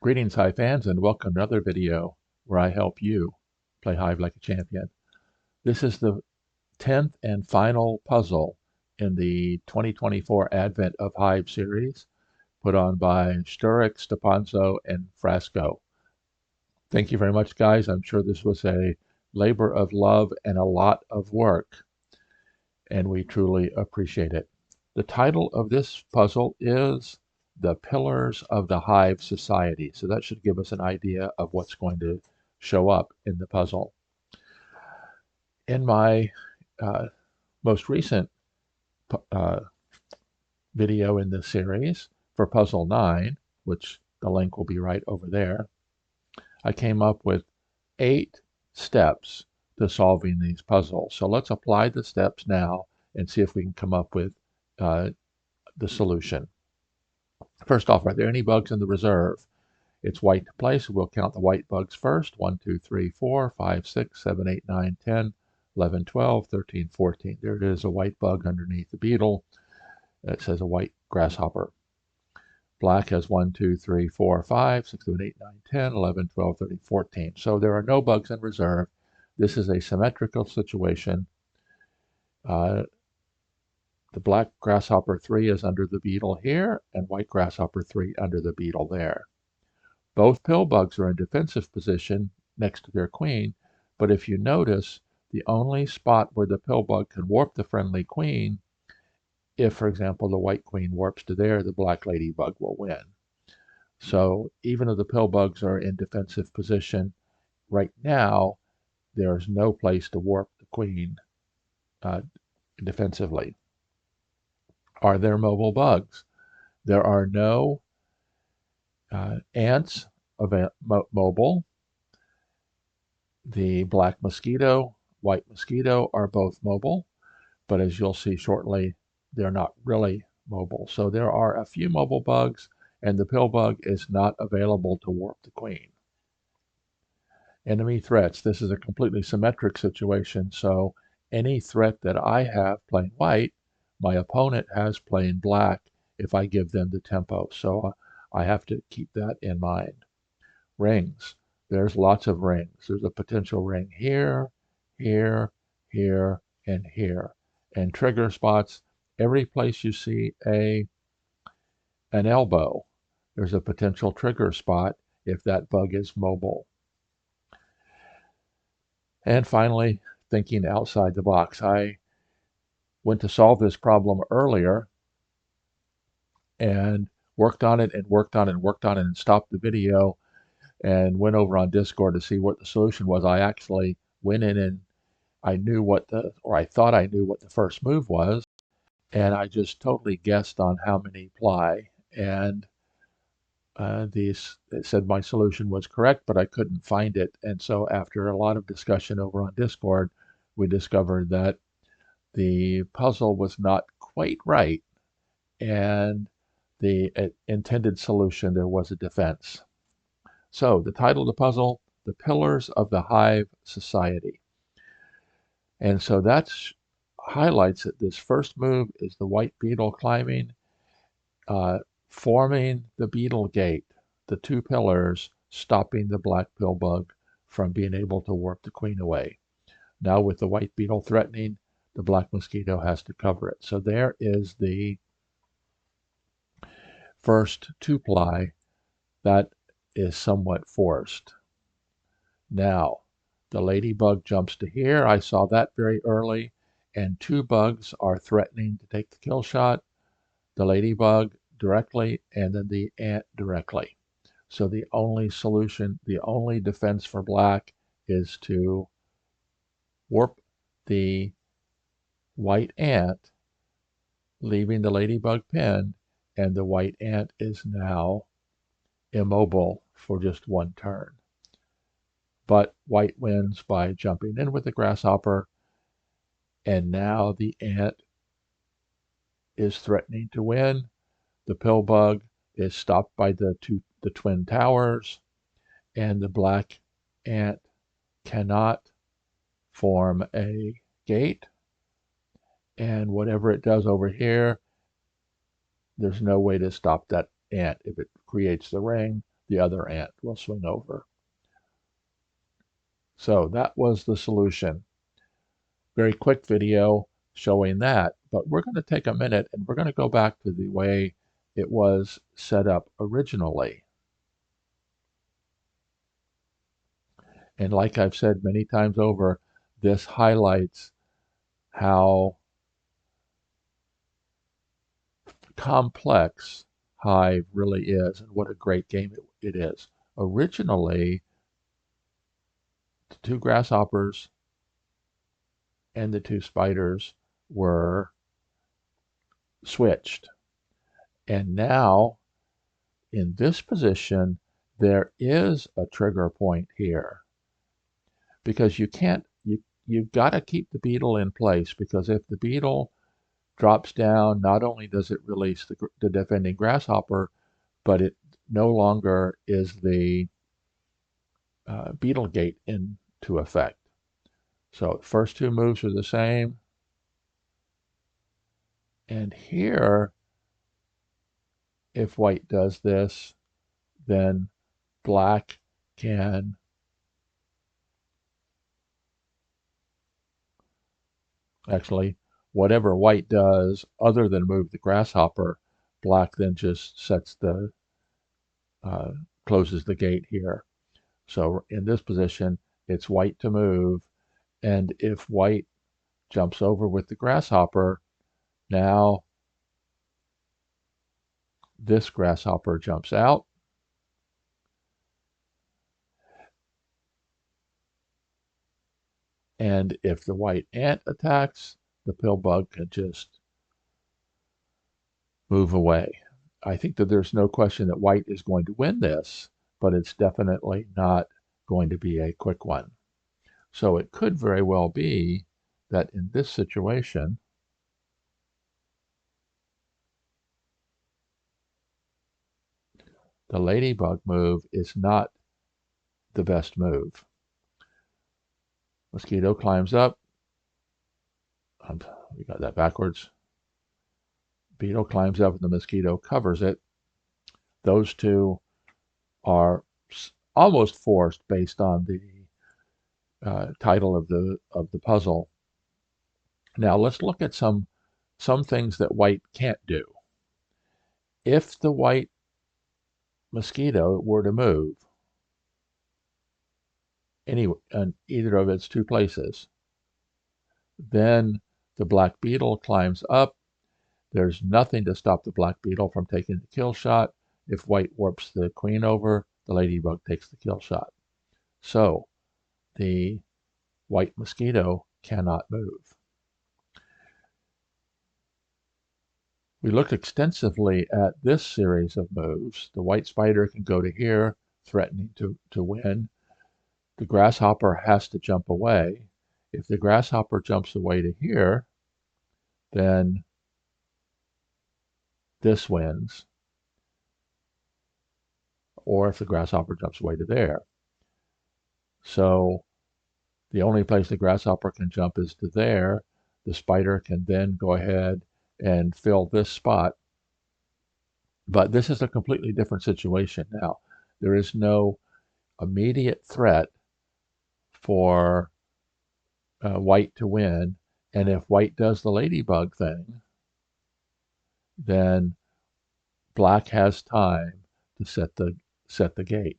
Greetings, Hive fans, and welcome to another video where I help you play Hive like a champion. This is the 10th and final puzzle in the 2024 Advent of Hive series put on by Sturek, Stepanzo, and Frasco. Thank you very much, guys. I'm sure this was a labor of love and a lot of work, and we truly appreciate it. The title of this puzzle is The Pillars of the Hive Society. So that should give us an idea of what's going to show up in the puzzle. In my most recent video in this series for Puzzle 9, which the link will be right over there, I came up with 8 steps to solving these puzzles. So let's apply the steps now and see if we can come up with the solution. First off, are there any bugs in the reserve? It's white to play, so we'll count the white bugs first. 1, 2, 3, 4, 5, 6, 7, 8, 9, 10, 11, 12, 13, 14. There it is, a white bug underneath the beetle. It says a white grasshopper. Black has 1, 2, 3, 4, 5, 6, 7, 8, 9, 10, 11, 12, 13, 14. So there are no bugs in reserve. This is a symmetrical situation. The black grasshopper 3 is under the beetle here, and white grasshopper 3 under the beetle there. Both pill bugs are in defensive position next to their queen, but if you notice, the only spot where the pill bug can warp the friendly queen, if, for example, the white queen warps to there, the black ladybug will win. So even though the pill bugs are in defensive position, right now, there's no place to warp the queen defensively. Are there mobile bugs? There are no ants mobile. The black mosquito, white mosquito are both mobile, but as you'll see shortly, they're not really mobile. So there are a few mobile bugs, and the pill bug is not available to warp the queen. Enemy threats. This is a completely symmetric situation, so any threat that I have playing white, my opponent has playing black if I give them the tempo. So I have to keep that in mind. Rings. There's lots of rings. There's a potential ring here, here, here, and here. And trigger spots, every place you see an elbow, there's a potential trigger spot if that bug is mobile. And finally, thinking outside the box. I went to solve this problem earlier and worked on it and worked on it and worked on it and stopped the video and went over on Discord to see what the solution was. I actually went in and I thought I knew what the first move was, and I just totally guessed on how many ply. And it said my solution was correct, but I couldn't find it. And so after a lot of discussion over on Discord, we discovered that the puzzle was not quite right, and the intended solution, there was a defense. So the title of the puzzle, The Pillars of the Hive Society. And so that highlights that this first move is the white beetle climbing, forming the beetle gate, the 2 pillars, stopping the black pill bug from being able to warp the queen away. Now with the white beetle threatening, the black mosquito has to cover it. So there is the first 2-ply that is somewhat forced. Now, the ladybug jumps to here. I saw that very early, and 2 bugs are threatening to take the kill shot. The ladybug directly, and then the ant directly. So the only solution, the only defense for black is to warp the white ant, leaving the ladybug pinned, and the white ant is now immobile for just 1 turn. But white wins by jumping in with the grasshopper, and now the ant is threatening to win. The pill bug is stopped by the twin towers, and the black ant cannot form a gate. And whatever it does over here, there's no way to stop that ant. If it creates the ring, the other ant will swing over. So that was the solution. Very quick video showing that, but we're going to take a minute and we're going to go back to the way it was set up originally. And like I've said many times over, this highlights how complex Hive really is and what a great game it is. Originally, the two grasshoppers and the two spiders were switched. And now, in this position, there is a trigger point here because you've got to keep the beetle in place, because if the beetle drops down, not only does it release the defending grasshopper, but it no longer is the beetle gate into effect. So first two moves are the same. And here, if white does this, then black can actually, whatever white does other than move the grasshopper, black then just sets the closes the gate here. So in this position, it's white to move, and if white jumps over with the grasshopper, now this grasshopper jumps out, and if the white ant attacks, the pill bug can just move away. I think that there's no question that white is going to win this, but it's definitely not going to be a quick one. So it could very well be that in this situation, the ladybug move is not the best move. Mosquito climbs up. We got that backwards. Beetle climbs up and the mosquito covers it. Those two are almost forced based on the title of the puzzle. Now let's look at some things that white can't do. If the white mosquito were to move in either of its two places, then the black beetle climbs up. There's nothing to stop the black beetle from taking the kill shot. If white warps the queen over, the ladybug takes the kill shot. So the white mosquito cannot move. We looked extensively at this series of moves. The white spider can go to here, threatening to win. The grasshopper has to jump away. If the grasshopper jumps away to here, then this wins. Or if the grasshopper jumps away to there. So the only place the grasshopper can jump is to there. The spider can then go ahead and fill this spot. But this is a completely different situation now. There is no immediate threat for white to win. And if white does the ladybug thing, then black has time to set the gate.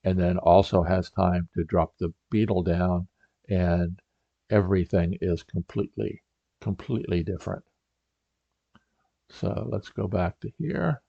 And then also has time to drop the beetle down, and everything is completely different. So let's go back to here.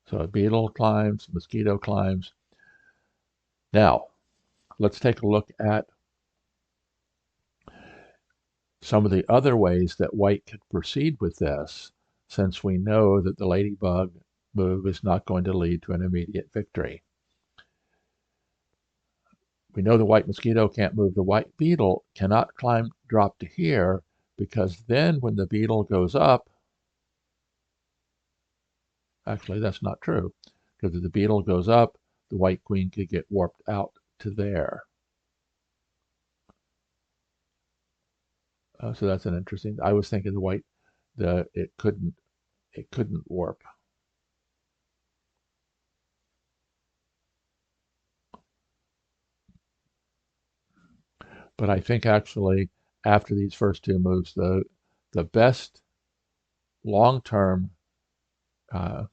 So a beetle climbs, mosquito climbs. Now, let's take a look at some of the other ways that white could proceed with this, since we know that the ladybug move is not going to lead to an immediate victory. We know the white mosquito can't move. The white beetle cannot drop to here, because then when the beetle goes up, actually that's not true, because if the beetle goes up, the white queen could get warped out to there. So that's an interesting, I was thinking it couldn't warp. But I think actually after these first two moves, the best long-term uh,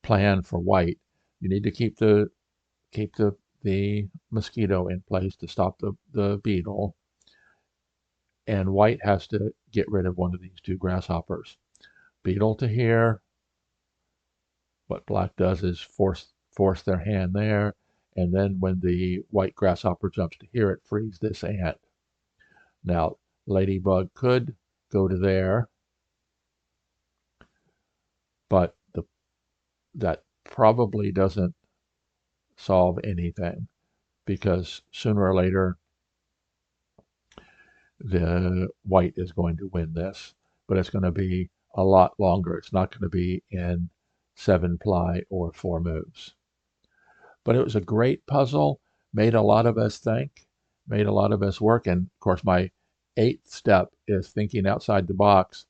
plan for white, you need to keep the mosquito in place to stop the beetle, and white has to get rid of one of these two grasshoppers. Beetle to here. What black does is force their hand there, and then when the white grasshopper jumps to here, it frees this ant. Now, ladybug could go to there, but that probably doesn't solve anything because sooner or later the white is going to win this, but it's going to be a lot longer. It's not going to be in 7-ply or 4 moves. But it was a great puzzle, made a lot of us think, made a lot of us work. And of course, my 8th step is thinking outside the box.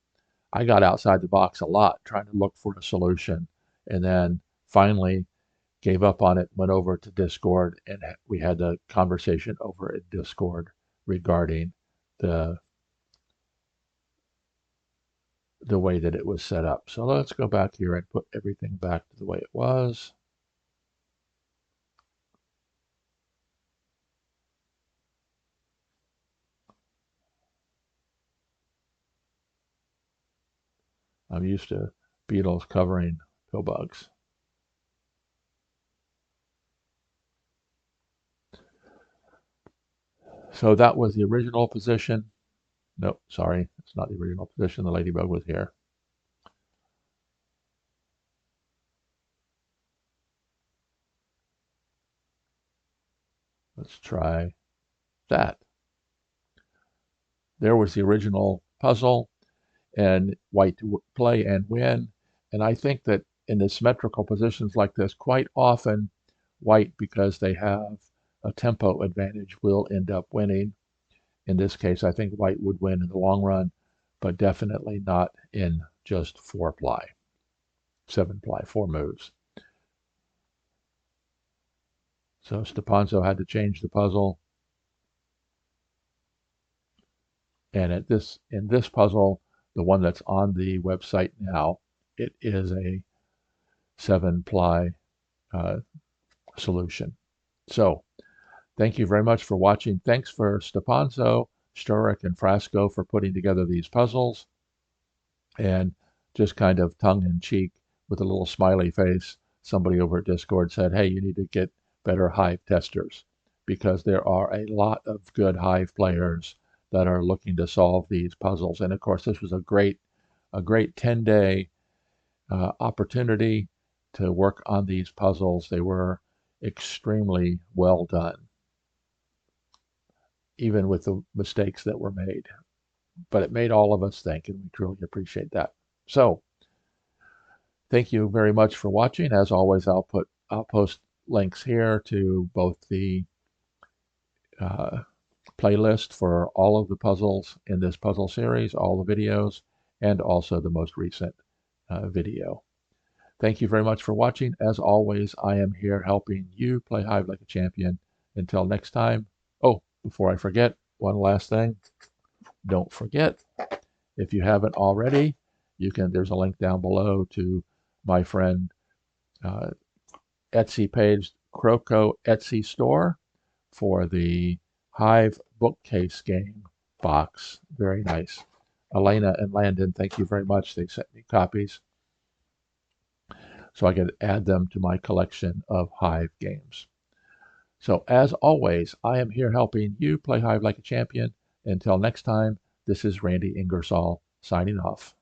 I got outside the box a lot, trying to look for a solution. And then finally gave up on it, went over to Discord, and we had a conversation over at Discord regarding the way that it was set up. So let's go back here and put everything back to the way it was. I'm used to beetles covering pill bugs. So that was the original position. Nope, sorry, it's not the original position. The ladybug was here. Let's try that. There was the original puzzle, and white to play and win. And I think that in the symmetrical positions like this, quite often white, because they have a tempo advantage, will end up winning. In this case, I think white would win in the long run, but definitely not in just 4-ply, 7-ply, 4 moves. So Stepanzo had to change the puzzle. And in this puzzle, the one that's on the website now, it is a 7-ply solution. So thank you very much for watching. Thanks for Stepanzo, Sturek, and Frasco for putting together these puzzles. And just kind of tongue-in-cheek with a little smiley face, somebody over at Discord said, hey, you need to get better Hive testers because there are a lot of good Hive players that are looking to solve these puzzles. And of course, this was a great 10-day opportunity to work on these puzzles. They were extremely well done, even with the mistakes that were made. But it made all of us think, and we truly appreciate that. So thank you very much for watching. As always, I'll post links here to both the playlist for all of the puzzles in this puzzle series, all the videos, and also the most recent video. Thank you very much for watching. As always, I am here helping you play Hive like a champion. Until next time. Oh, before I forget, one last thing. Don't forget, if you haven't already, there's a link down below to my friend Etsy page, Croako Etsy store, for the Hive Bookcase game box. Very nice. Elena and Landon, thank you very much. They sent me copies so I could add them to my collection of Hive games. So as always, I am here helping you play Hive like a champion. Until next time, this is Randy Ingersoll signing off.